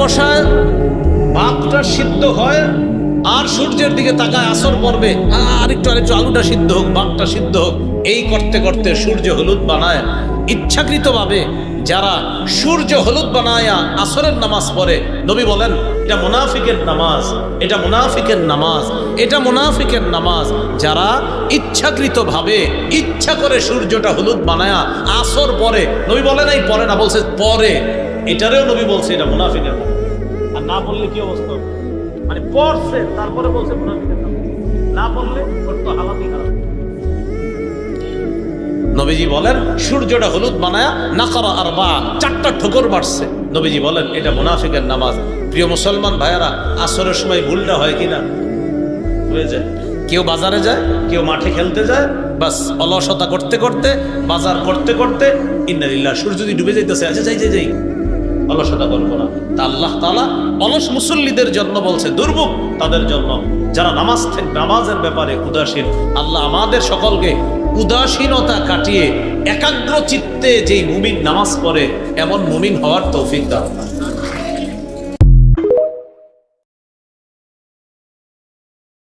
বসায়, ভাতটা সিদ্ধ হয়, আর সূর্যের দিকে তাকায়, আসর পড়বে, আরেকটু আলুটা সিদ্ধ হোক, ভাতটা সিদ্ধ হোক, এই করতে করতে সূর্য হলুদ বানায়। ইচ্ছাকৃতভাবে যারা সূর্য হলুদ বানায়া আসরের নামাজ পড়ে, নবী বলেন এটা মুনাফিকের নামাজ, এটা মুনাফিকের নামাজ, এটা মুনাফিকের নামাজ। যারা ইচ্ছাকৃতভাবে ইচ্ছা করে সূর্যটা হলুদ বানায়া আসর পরে, নবী বলেন এই পরে না, বলছে পরে, এটারেও নবী বলছে এটা মুনাফিকের নামাজ। আর না বললে কি অবস্থা? মানে পড়ছে তারপরে বলছে মুনাফিকের নামাজ, না বললে ওর তো হালাতই খারাপ। নবীজি বলেন সূর্যটা হলুদ বানায়া নাকারা আরবা, 4টা ঠোকর মারছে। নবীজি বলেন এটা মুনাফিকের নামাজ। প্রিয় মুসলমান ভাইয়ারা, আসরের সময় ভুলটা হয় কিনা? হয়ে যায়। কেউ বাজারে যায়, কেউ মাঠে খেলতে যায়, বাস অলসতা করতে করতে, বাজার করতে করতে, ইন্নালিল্লাহ, সূর্য যদি ডুবে যাইতেছে, আচ্ছা যাই, অলসতা করবো না। তা আল্লাহ তাআলা অলস মুসল্লিদের জন্য বলছে দুর্ভোগ তাদের জন্য, যারা নামাজের ব্যাপারে উদাসীন। আল্লাহ আমাদের সকলকে উদাসীনতা কাটিয়ে একাগ্র চিত্তে যেই মুমিন নামাজ পড়ে, এমন মুমিন হওয়ার তৌফিক দান।